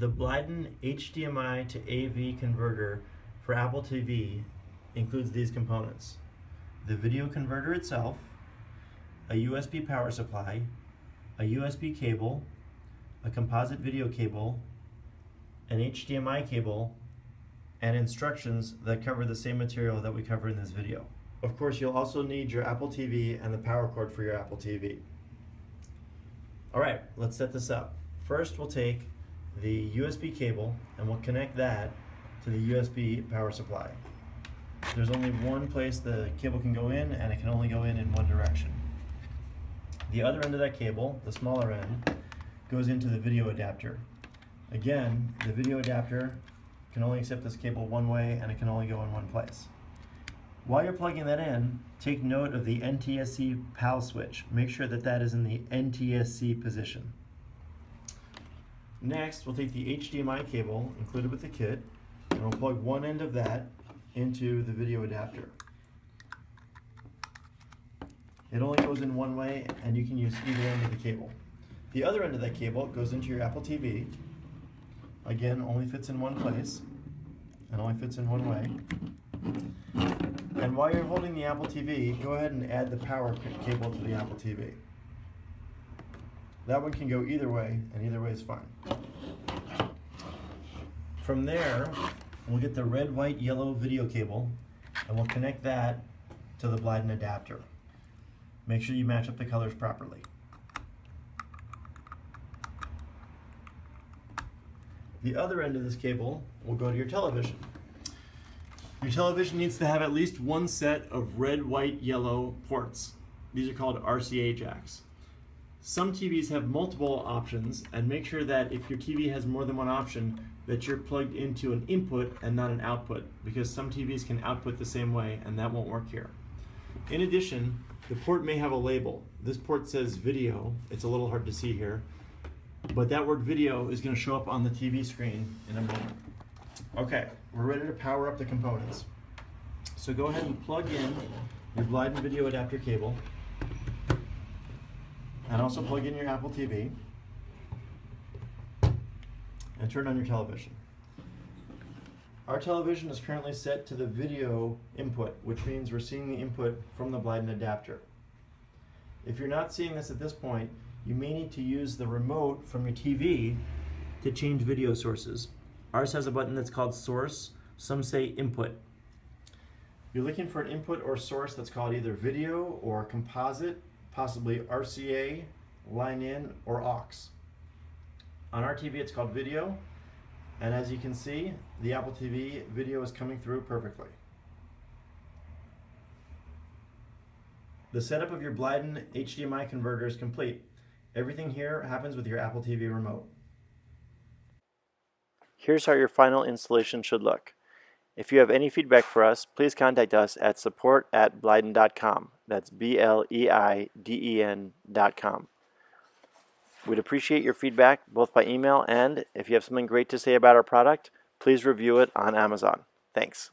The Bleiden HDMI to AV converter for Apple TV includes these components: the video converter itself, a USB power supply, a USB cable, a composite video cable, an HDMI cable, and instructions that cover the same material that we cover in this video. Of course, you'll also need your Apple TV and the power cord for your Apple TV. Alright, let's set this up. First, we'll take the USB cable and we'll connect that to the USB power supply. There's only one place the cable can go in, and it can only go in one direction. The other end of that cable, the smaller end, goes into the video adapter. Again, the video adapter can only accept this cable one way, and it can only go in one place. While you're plugging that in, take note of the NTSC PAL switch. Make sure that that is in the NTSC position. Next, we'll take the HDMI cable included with the kit, and we'll plug one end of that into the video adapter. It only goes in one way, and you can use either end of the cable. The other end of that cable goes into your Apple TV. Again, only fits in one place, and only fits in one way. And while you're holding the Apple TV, go ahead and add the power cable to the Apple TV. That one can go either way, and either way is fine. From there, we'll get the red, white, yellow video cable, and we'll connect that to the Bleiden adapter. Make sure you match up the colors properly. The other end of this cable will go to your television. Your television needs to have at least one set of red, white, yellow ports. These are called RCA jacks. Some TVs have multiple options, and make sure that if your TV has more than one option, that you're plugged into an input and not an output, because some TVs can output the same way, and that won't work here. In addition, the port may have a label. This port says video. It's a little hard to see here, but that word video is going to show up on the TV screen in a moment. Okay, we're ready to power up the components. So go ahead and plug in your Bleiden video adapter cable, and also plug in your Apple TV, and turn on your television. Our television is currently set to the video input, which means we're seeing the input from the Bleiden adapter. If you're not seeing this at this point, you may need to use the remote from your TV to change video sources. Ours has a button that's called source. Some say input. You're looking for an input or source that's called either video or composite, possibly RCA, line in, or aux. On our TV it's called video, and as you can see, the Apple TV video is coming through perfectly. The setup of your Bleiden HDMI converter is complete. Everything here happens with your Apple TV remote. Here's how your final installation should look. If you have any feedback for us, please contact us at support@bleiden.com. That's BLEIDEN.com. We'd appreciate your feedback both by email, and if you have something great to say about our product, please review it on Amazon. Thanks.